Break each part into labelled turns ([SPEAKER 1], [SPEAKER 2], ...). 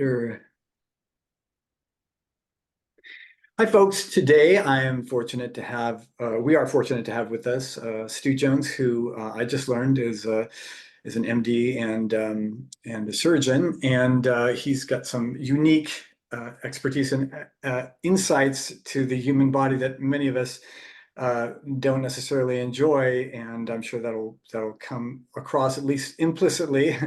[SPEAKER 1] Sure. Hi, folks. Today, I am fortunate to have, we are fortunate to have with us Stu Jones, who I just learned is an MD and a surgeon, and he's got some unique expertise and insights to the human body that many of us don't necessarily enjoy, and I'm sure that'll come across at least implicitly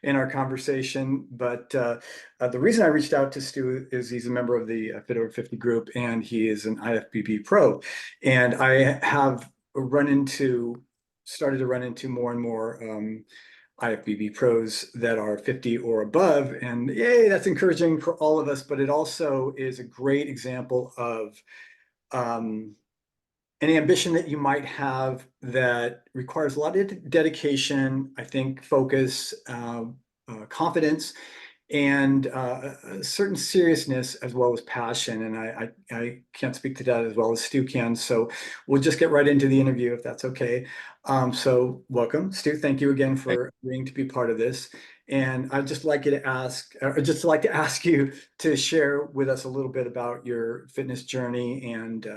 [SPEAKER 1] in our conversation. But the reason I reached out to Stu is he's a member of the Fit Over 50 group, and he is an IFBB pro, and I have started to run into more and more IFBB pros that are 50 or above, and yay, that's encouraging for all of us. But it also is a great example of an ambition that you might have that requires a lot of dedication, I think, focus, confidence, and a certain seriousness as well as passion. And I can't speak to that as well as Stu can. So we'll just get right into the interview if that's okay. So welcome, Stu. Thank you again for agreeing to be part of this. And I'd just like to ask you to share with us a little bit about your fitness journey and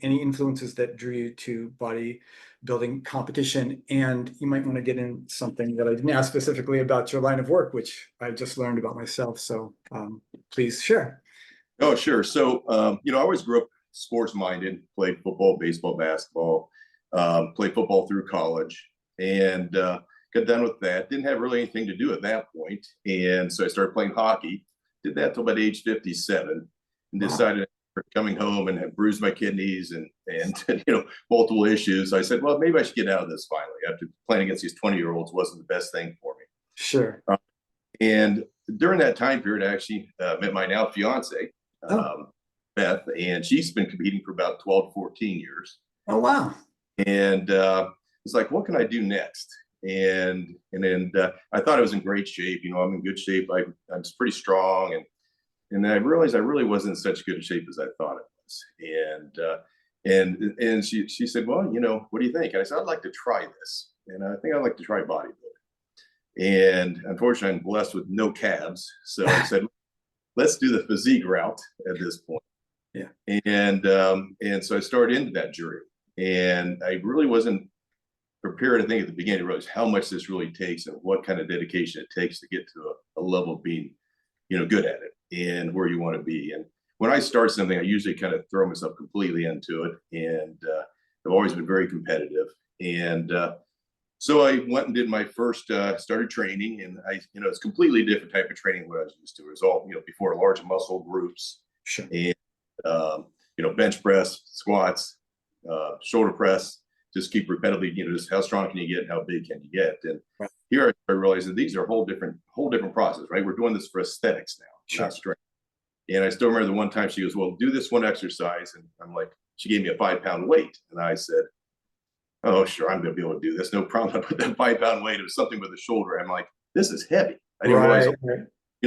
[SPEAKER 1] any influences that drew you to bodybuilding competition. And you might want to get in something that I didn't ask specifically about your line of work, which I just learned about myself. So please share.
[SPEAKER 2] Oh, sure. So, I always grew up sports minded, played football, baseball, basketball, played football through college, and got done with that. Didn't have really anything to do at that point. And so I started playing hockey, did that till about age 57, and decided coming home and had bruised my kidneys and multiple issues. I said, well, maybe I should get out of this finally. After playing against these 20-year-olds wasn't the best thing for me.
[SPEAKER 1] Sure.
[SPEAKER 2] And during that time period, I actually met my now fiance, Beth, and she's been competing for about 12 to 14 years.
[SPEAKER 1] Oh, wow.
[SPEAKER 2] And it's like, what can I do next? And then I thought I was in great shape. I'm in good shape. I'm pretty strong. And then I realized I really wasn't in such good shape as I thought it was. And she said, well, what do you think? And I said, I'd like to try this. And I think I'd like to try bodybuilding. And unfortunately, I'm blessed with no calves. So I said, let's do the physique route at this point.
[SPEAKER 1] Yeah.
[SPEAKER 2] And so I started into that journey. And I really wasn't prepared, I think, at the beginning to realize how much this really takes and what kind of dedication it takes to get to a level of being, good at it and where you want to be. And when I start something, I usually kind of throw myself completely into it. And I've always been very competitive. And so I went and did my first, started training, and it's completely different type of training than what I was used to. It was all, before large muscle groups.
[SPEAKER 1] Sure.
[SPEAKER 2] And, bench press, squats, shoulder press, just keep repetitively, just how strong can you get, how big can you get? And here I realized that these are a whole different process, right? We're doing this for aesthetics now, not strength. And I still remember the one time she goes, well, do this one exercise. And I'm like, she gave me a 5-pound weight. And I said, oh, sure, I'm going to be able to do this. No problem. I put that 5-pound weight. It was something with the shoulder. I'm like, this is heavy. I didn't realize,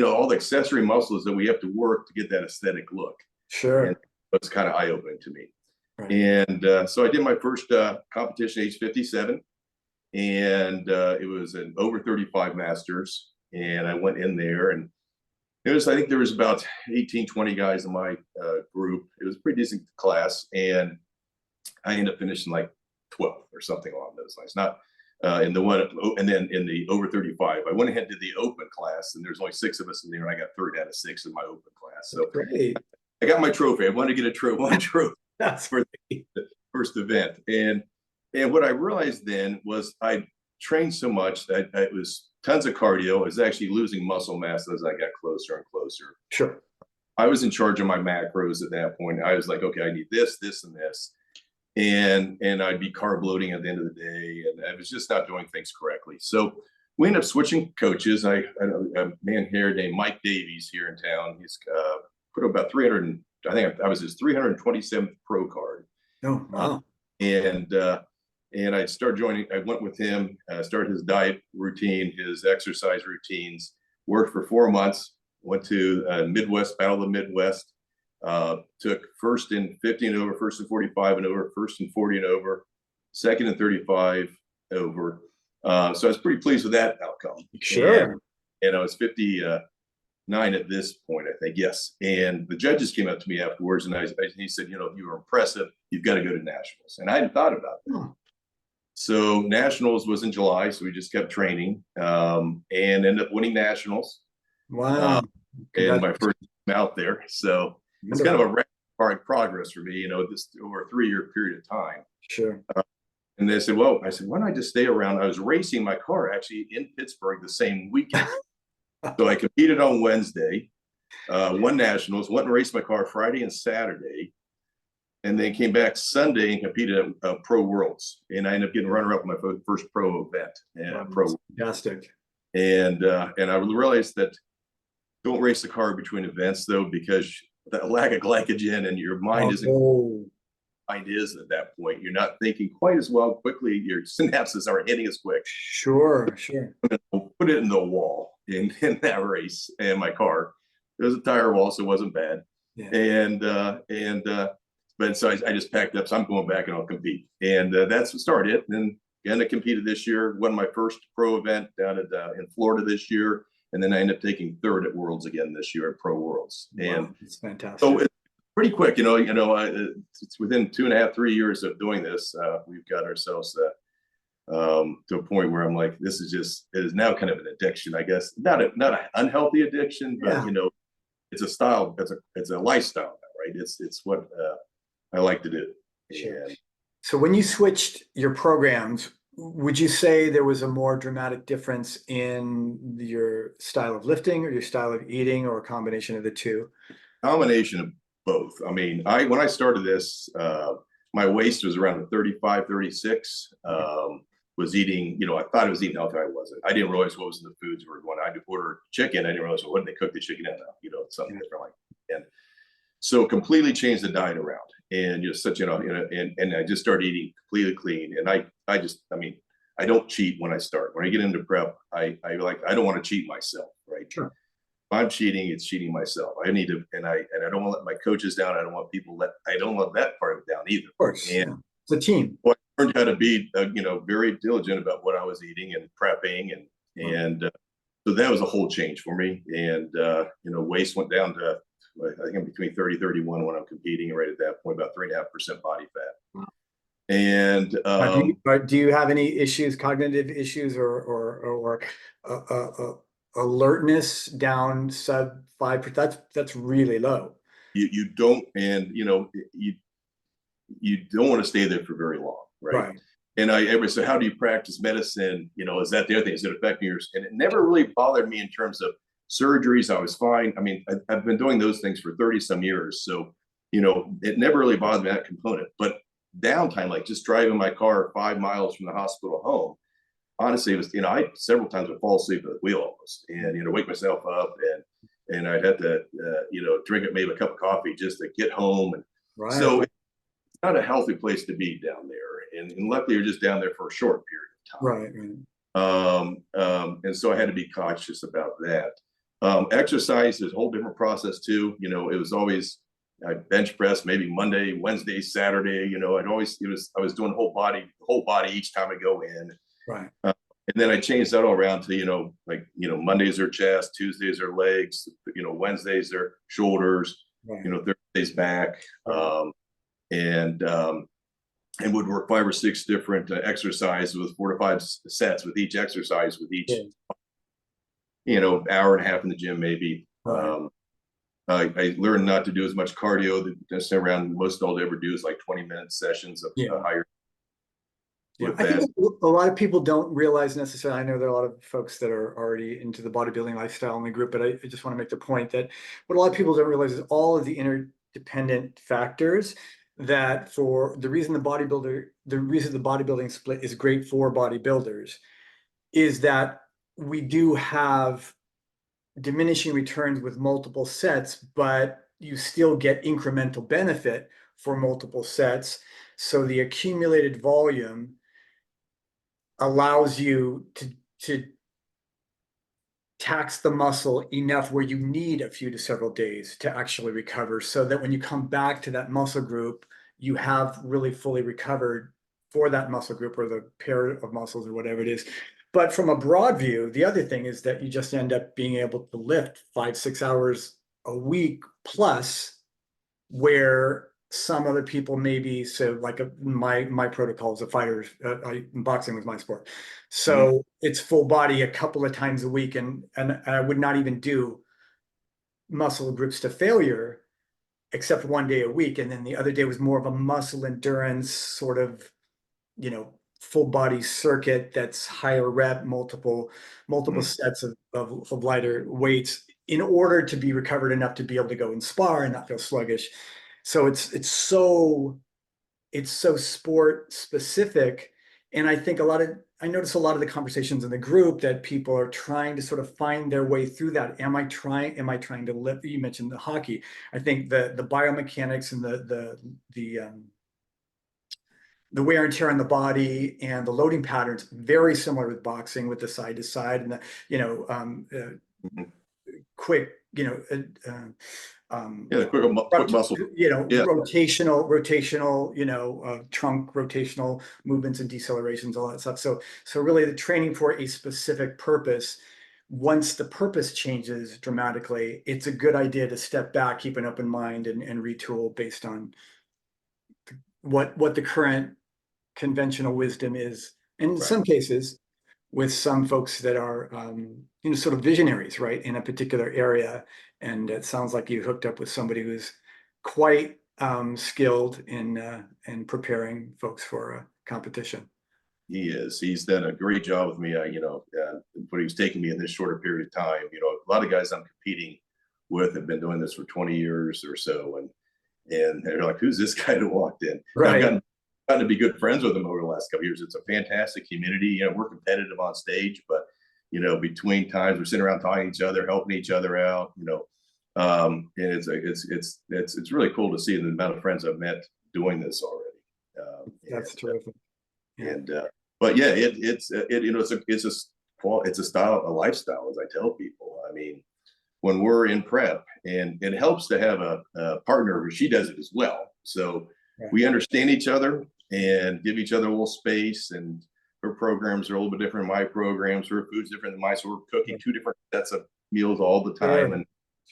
[SPEAKER 2] all the accessory muscles that we have to work to get that aesthetic look.
[SPEAKER 1] Sure.
[SPEAKER 2] And it's kind of eye-opening to me.
[SPEAKER 1] Right.
[SPEAKER 2] And so I did my first competition age 57, and it was an over 35 masters. And I went in there, and I think there was about 18, 20 guys in my group. It was a pretty decent class, and I ended up finishing like 12th or something along those lines. Not in the one, and then in the over 35, I went ahead to the open class, and there's only 6 of us in there, and I got 3rd out of 6 in my open class. So
[SPEAKER 1] great.
[SPEAKER 2] I got my trophy. I wanted to get one trophy. That's for the first event. And what I realized then was I trained so much that it was tons of cardio. I was actually losing muscle mass as I got closer and closer.
[SPEAKER 1] Sure.
[SPEAKER 2] I was in charge of my macros at that point. I was like, okay, I need this, this, and this. And I'd be carb loading at the end of the day. And I was just not doing things correctly. So we ended up switching coaches. I know a man here named Mike Davies here in town. He's put up about 300, I think I was his 327th pro card.
[SPEAKER 1] Oh, wow.
[SPEAKER 2] And I started joining. I went with him, started his diet routine, his exercise routines, worked for 4 months, went to Midwest, Battle of the Midwest, took first in 50 and over, first in 45 and over, first in 40 and over, second in 35 over. So I was pretty pleased with that outcome.
[SPEAKER 1] Sure.
[SPEAKER 2] And I was 50, 9 at this point, I think. Yes. And the judges came up to me afterwards, and he said, you know, you were impressive. You've got to go to nationals. And I hadn't thought about that.
[SPEAKER 1] Oh,
[SPEAKER 2] So nationals was in July, so we just kept training, and ended up winning nationals.
[SPEAKER 1] wow.
[SPEAKER 2] And my first time out there. So it's kind of a rapid progress for me, you know, this over a 3-year period of time.
[SPEAKER 1] Sure.
[SPEAKER 2] And they said, well, I said, why don't I just stay around? I was racing my car actually in Pittsburgh the same weekend. So I competed on Wednesday, won nationals, went and raced my car Friday and Saturday, and then came back Sunday and competed at Pro Worlds. And I ended up getting runner-up in my first pro event.
[SPEAKER 1] Wow, fantastic.
[SPEAKER 2] And I realized that don't race the car between events, though, because that lack of glycogen and your mind mind is at that point. You're not thinking quite as well quickly. Your synapses aren't hitting as quick.
[SPEAKER 1] Sure.
[SPEAKER 2] Put it in the wall in that race, and my car. There was a tire wall, so it wasn't bad. Yeah. But so I just packed up. So I'm going back and I'll compete, and that's what started. And again, I competed this year. Won my first pro event down at in Florida this year, and then I ended up taking 3rd at Worlds again this year at Pro Worlds. And
[SPEAKER 1] it's fantastic.
[SPEAKER 2] So it's pretty quick, you know. It's within 2.5, 3 years of doing this, we've got ourselves to a point where I'm like, this is just, it is now kind of an addiction, I guess. Not an unhealthy addiction, but you know, it's a style, it's a lifestyle, right? It's what I like to do.
[SPEAKER 1] Sure. And so when you switched your programs, would you say there was a more dramatic difference in your style of lifting or your style of eating, or a combination of the two?
[SPEAKER 2] Combination of both. I mean, when I started this, my waist was around 35, 36. Was eating, you know, I thought I was eating healthy. I wasn't. I didn't realize what was in the foods we were going. I ordered chicken. I didn't realize, well, what did they cook the chicken in now? You know, something different like that. And so completely changed the diet around, and just such, you know, and I just started eating completely clean. And I mean, I don't cheat when I start. When I get into prep, I don't want to cheat myself, right? Sure. If I'm cheating, it's cheating myself. I need to, and I don't want to let my coaches down. I don't want I don't want that part of it down either.
[SPEAKER 1] Of course.
[SPEAKER 2] And
[SPEAKER 1] it's a team.
[SPEAKER 2] Well, I learned how to be, you know, very diligent about what I was eating and prepping, and so that was a whole change for me. And you know, waist went down to, I think I'm between 30, 31 when I'm competing, right at that point, about 3.5% body fat. Wow. And
[SPEAKER 1] do you have any issues, cognitive issues, or alertness down sub 5%? That's really low.
[SPEAKER 2] You don't, and you know, you don't want to stay there for very long, right? And I ever said, how do you practice medicine? You know, is that the other thing? Is it affecting yours? And it never really bothered me in terms of surgeries. I was fine. I mean, I've been doing those things for 30 some years. So, you know, it never really bothered me, that component. But downtime, like just driving my car 5 miles from the hospital home, honestly, it was, you know, I several times would fall asleep at the wheel almost, and, you know, wake myself up, and I'd have to, you know, drink maybe a cup of coffee just to get home. And so it's not a healthy place to be down there. And luckily, you're just down there for a short period of time. And so I had to be cautious about that. Exercise is a whole different process too. You know, it was always, I bench press maybe Monday, Wednesday, Saturday. You know, I was doing whole body each time I go in. Right. And then I changed that all around to, you know, like, you know, Mondays are chest, Tuesdays are legs, you know, Wednesdays are shoulders, you know, Thursdays back, and would work 5 or 6 different exercises with 4 to 5 sets with each exercise, with each, you know, hour and a half in the gym, maybe. I learned not to do as much cardio. That's around most I'll ever do is like 20-minute sessions of higher. I think a lot of people don't realize necessarily. I know there are a lot of folks that are already into the bodybuilding lifestyle in the group, but I just want to make the point that what a lot of people don't realize is all of the interdependent factors that for the reason the bodybuilding split is great for bodybuilders is that we do have diminishing returns with multiple sets, but you still get incremental benefit for multiple sets. So the accumulated volume allows you to tax the muscle enough where you need a few to several days to actually recover, so that when you come back to that muscle group, you have really fully recovered for that muscle group or the pair of muscles or whatever it is.
[SPEAKER 1] But from a broad view, the other thing is that you just end up being able to lift 5-6 hours a week plus, where some other people maybe, so like my protocol as a fighter, boxing was my sport. So it's full body a couple of times a week, and I would not even do muscle groups to failure except one day a week. And then the other day was more of a muscle endurance sort of, full body circuit that's higher rep, multiple sets of lighter weights in order to be recovered enough to be able to go and spar and not feel sluggish. So it's so sport specific. And I think I notice a lot of the conversations in the group that people are trying to sort of find their way through that. Am I trying to lift? You mentioned the hockey. I think the biomechanics and the wear and tear on the body and the loading patterns very similar with boxing, with the side to side and the quick
[SPEAKER 2] the quick muscle,
[SPEAKER 1] rotational, trunk rotational movements and decelerations, all that stuff. So really the training for a specific purpose. Once the purpose changes dramatically, it's a good idea to step back, keep an open mind, and retool based on what the current conventional wisdom is. And in some cases, with some folks that are, sort of visionaries, right, in a particular area. And it sounds like you hooked up with somebody who's quite skilled in preparing folks for a competition.
[SPEAKER 2] He is. He's done a great job with me. But he was taking me in this shorter period of time. A lot of guys I'm competing with have been doing this for 20 years or so, and they're like, "Who's this guy that walked in?"
[SPEAKER 1] Right.
[SPEAKER 2] I've gotten to be good friends with him over the last couple of years. It's a fantastic community. We're competitive on stage, but between times we're sitting around talking to each other, helping each other out. And it's really cool to see the amount of friends I've met doing this already.
[SPEAKER 1] That's terrific.
[SPEAKER 2] Yeah. And but yeah, it's a style, a lifestyle, as I tell people. I mean, when we're in prep, and it helps to have a partner who she does it as well. So we understand each other and give each other a little space. And her programs are a little bit different than my programs. Her food's different than mine. So we're cooking two different sets of meals all the time. And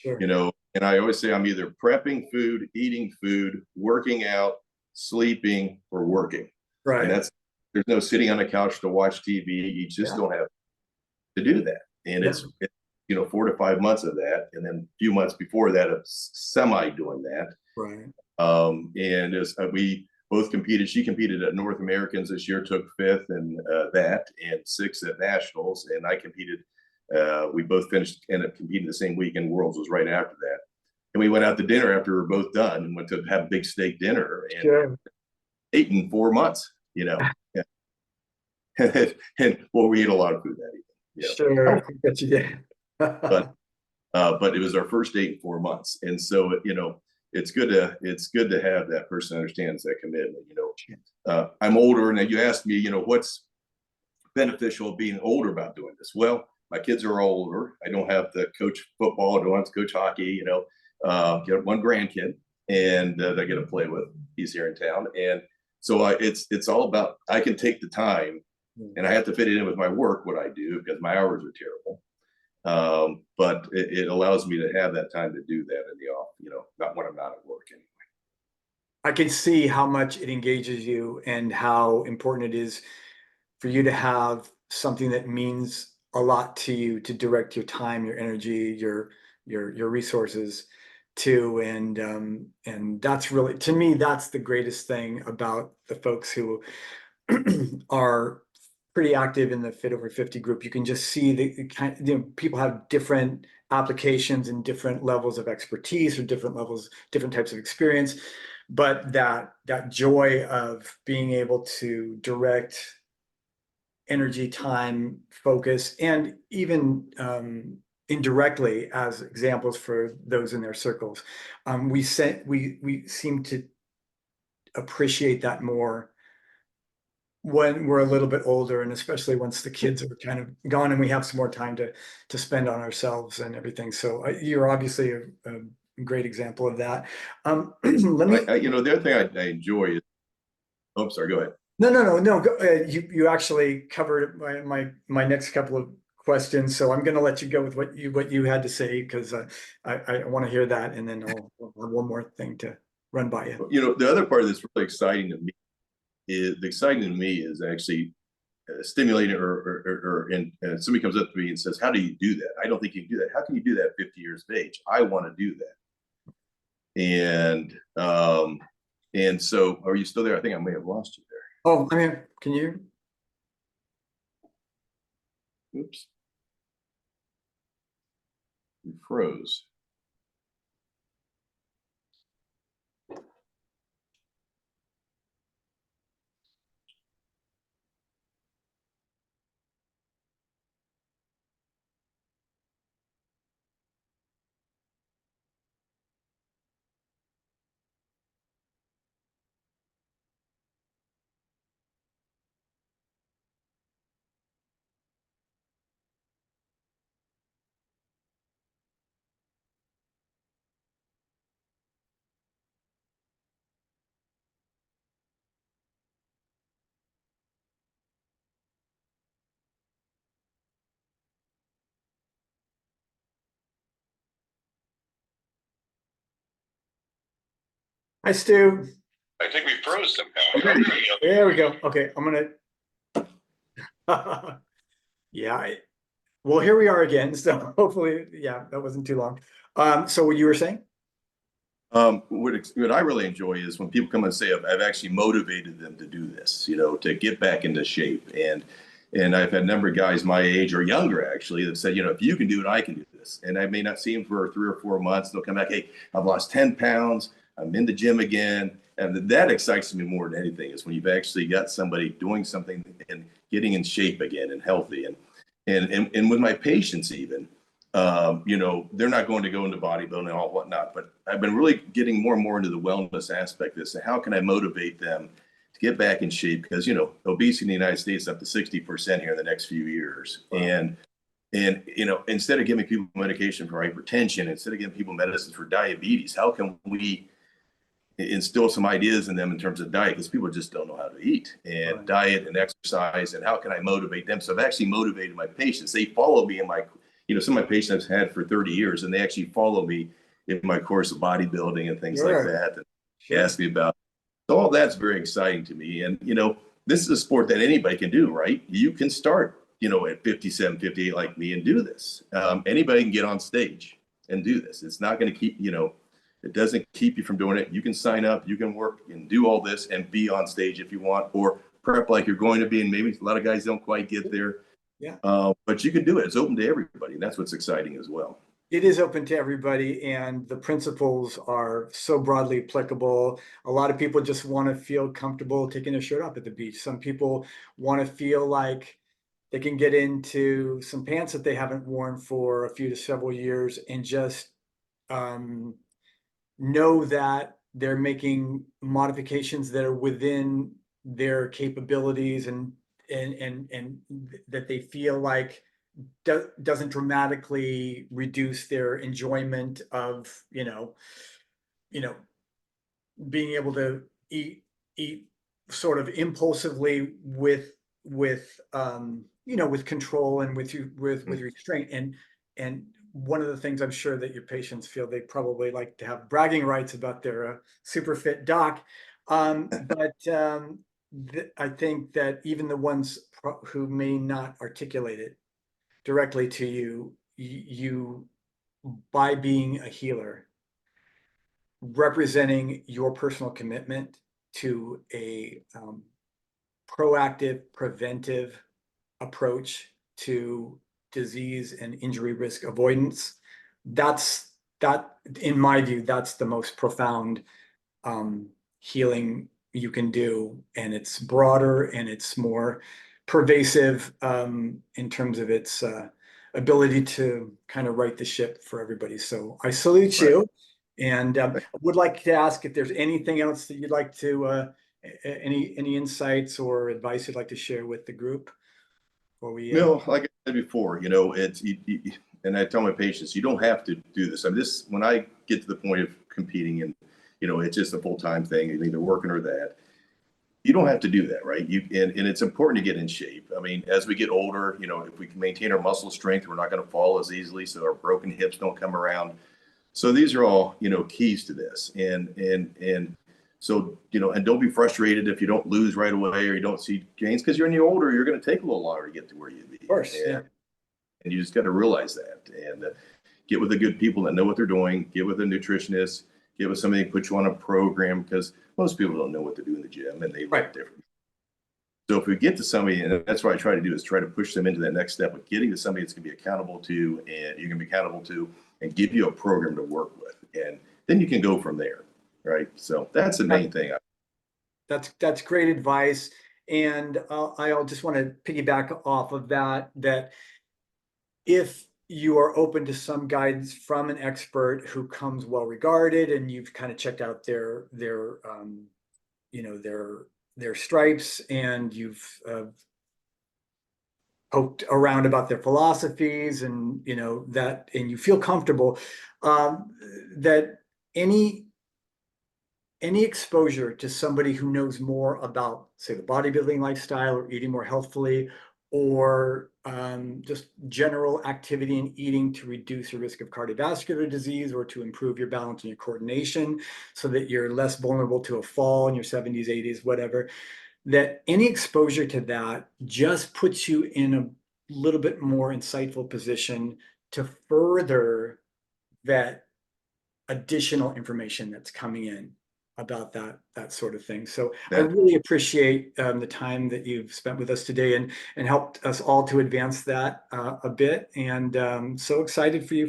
[SPEAKER 2] and I always say I'm either prepping food, eating food, working out, sleeping, or working.
[SPEAKER 1] Right.
[SPEAKER 2] And there's no sitting on a couch to watch TV. You just don't have to do that. And it's 4 to 5 months of that, and then a few months before that of semi doing that.
[SPEAKER 1] Right.
[SPEAKER 2] And as we both competed, she competed at North Americans this year, took 5th in that, and 6th at Nationals, and I competed. We both ended up competing the same weekend. Worlds was right after that, and we went out to dinner after we were both done, and went to have a big steak dinner, and ate in 4 months. And we ate a lot of food that evening.
[SPEAKER 1] Sure, I bet you did.
[SPEAKER 2] But it was our first date in 4 months, and so it's good to have that person understands that commitment. I'm older, and you asked me, what's beneficial being older about doing this. Well, my kids are all older. I don't have to coach football. I don't have to coach hockey. Get one grandkid, and that I get to play with. He's here in town, and so it's all about, I can take the time, and I have to fit it in with my work, what I do, because my hours are terrible. But it allows me to have that time to do that in the off, not when I'm not at work anyway.
[SPEAKER 1] I can see how much it engages you and how important it is for you to have something that means a lot to you to direct your time, your energy, your resources to. And that's really, to me, that's the greatest thing about the folks who are pretty active in the Fit Over 50 group. You can just see the kind, people have different applications and different levels of expertise, or different types of experience, but that joy of being able to direct energy, time, focus, and even indirectly as examples for those in their circles. We seem to appreciate that more when we're a little bit older, and especially once the kids are kind of gone and we have some more time to spend on ourselves and everything. So you're obviously a great example of that.
[SPEAKER 2] The other thing I enjoy is, oh, sorry, go ahead.
[SPEAKER 1] No. You actually covered my next couple of questions, so I'm going to let you go with what you had to say because I want to hear that, and then I'll have one more thing to run by you.
[SPEAKER 2] You know, the other part that's really exciting to me is actually stimulating and somebody comes up to me and says, how do you do that? I don't think you can do that. How can you do that at 50 years of age? I want to do that. And so are you still there? I think I may have lost you there.
[SPEAKER 1] Oh, I mean, can you?
[SPEAKER 2] Oops. You froze.
[SPEAKER 1] Hi, Stu.
[SPEAKER 3] I think we froze somehow.
[SPEAKER 1] Okay. There we go. Okay, I'm gonna. Yeah. Well, here we are again. So hopefully, yeah, that wasn't too long. So what you were saying?
[SPEAKER 2] What I really enjoy is when people come and say I've actually motivated them to do this, you know, to get back into shape. And I've had a number of guys my age or younger actually that said, you know, if you can do it, I can do this. And I may not see them for 3 or 4 months. They'll come back, hey, I've lost 10 pounds. I'm in the gym again. And that excites me more than anything is when you've actually got somebody doing something and getting in shape again and healthy. And with my patients even, you know, they're not going to go into bodybuilding and all whatnot, but I've been really getting more and more into the wellness aspect of this. And how can I motivate them to get back in shape? Because, you know, obesity in the United States is up to 60% here in the next few years. Wow. And, you know, instead of giving people medication for hypertension, instead of giving people medicines for diabetes, how can we instill some ideas in them in terms of diet? Because people just don't know how to eat and right. Diet and exercise. And how can I motivate them? So I've actually motivated my patients. They follow me in my, you know, some of my patients I've had for 30 years, and they actually follow me in my course of bodybuilding and things like that. And they ask me about. So all that's very exciting to me. And, you know, this is a sport that anybody can do, right? You can start, you know, at 57, 58 like me and do this. Anybody can get on stage and do this. It's not going to keep, you know, it doesn't keep you from doing it. You can sign up, you can work and do all this and be on stage if you want, or prep like you're going to be. And maybe a lot of guys don't quite get there. Yeah. But you can do it. It's open to everybody. And that's what's exciting as well.
[SPEAKER 1] It is open to everybody, and the principles are so broadly applicable. A lot of people just want to feel comfortable taking their shirt off at the beach. Some people want to feel like they can get into some pants that they haven't worn for a few to several years and just know that they're making modifications that are within their capabilities and that they feel like doesn't dramatically reduce their enjoyment of, you know, being able to eat sort of impulsively with you know, with control and with restraint. And one of the things I'm sure that your patients feel, they probably like to have bragging rights about their super fit doc. But I think that even the ones who may not articulate it directly to you, you by being a healer, representing your personal commitment to a proactive, preventive approach to disease and injury risk avoidance. That, in my view, that's the most profound healing you can do. And it's broader and it's more pervasive in terms of its ability to kind of right the ship for everybody. So I salute you. And I would like to ask if there's anything else that you'd like to, any insights or advice you'd like to share with the group?
[SPEAKER 2] No, like I said before, you know, and I tell my patients, you don't have to do this. I mean, when I get to the point of competing and, you know, it's just a full-time thing, either working or that. You don't have to do that, right? And it's important to get in shape. I mean, as we get older, you know, if we can maintain our muscle strength, we're not going to fall as easily, so our broken hips don't come around. So these are all, you know, keys to this. And so, you know, and don't be frustrated if you don't lose right away or you don't see gains, because you're older, you're going to take a little longer to get to where you'd be.
[SPEAKER 1] Of course, yeah.
[SPEAKER 2] And you just got to realize that, and get with the good people that know what they're doing. Get with a nutritionist. Get with somebody who put you on a program, because most people don't know what to do in the gym and they look different. So if we get to somebody, and that's what I try to do, is try to push them into that next step of getting to somebody that's going to be accountable to, and you can be accountable to, and give you a program to work with, and then you can go from there, right? So that's the main thing.
[SPEAKER 1] That's great advice, and I'll just want to piggyback off of that. That if you are open to some guidance from an expert who comes well regarded, and you've kind of checked out their you know, their stripes, and you've poked around about their philosophies, and you know that, and you feel comfortable, that any exposure to somebody who knows more about, say, the bodybuilding lifestyle or eating more healthfully, or just general activity and eating to reduce your risk of cardiovascular disease or to improve your balance and your coordination so that you're less vulnerable to a fall in your 70s, 80s, whatever, that any exposure to that just puts you in a little bit more insightful position to further vet additional information that's coming in about that sort of thing. So I really appreciate the time that you've spent with us today, and helped us all to advance that a bit. And so excited for you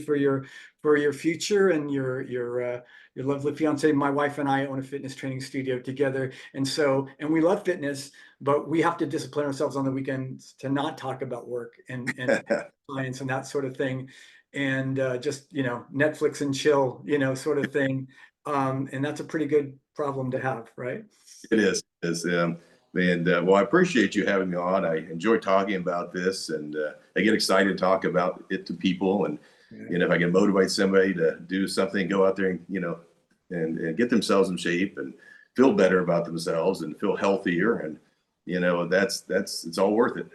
[SPEAKER 1] for your future and your lovely fiance. My wife and I own a fitness training studio together, and we love fitness, but we have to discipline ourselves on the weekends to not talk about work and science and that sort of thing, and just, you know, Netflix and chill, you know, sort of thing. And that's a pretty good problem to have, right?
[SPEAKER 2] It is. Well, I appreciate you having me on. I enjoy talking about this, and I get excited to talk about it to people. And you know, if I can motivate somebody to do something, go out there and, you know, and get themselves in shape and feel better about themselves and feel healthier, and you know, it's all worth it.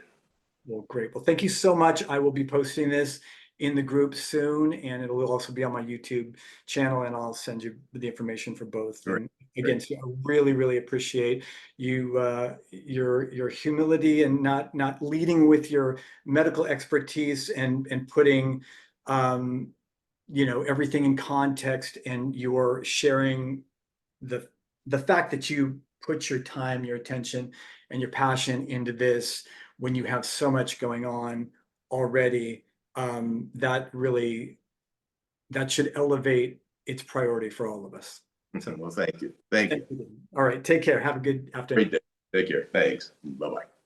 [SPEAKER 1] Well, great. Well, thank you so much. I will be posting this in the group soon, and it will also be on my YouTube channel, and I'll send you the information for both.
[SPEAKER 2] Great.
[SPEAKER 1] And again, so I really, really appreciate you, your humility, and not leading with your medical expertise, and putting, you know, everything in context, and you're sharing the fact that you put your time, your attention, and your passion into this when you have so much going on already. That should elevate its priority for all of us.
[SPEAKER 2] So, well, thank you. Thank you.
[SPEAKER 1] All right, take care. Have a good afternoon.
[SPEAKER 2] Great day. Take care. Thanks. Bye-bye.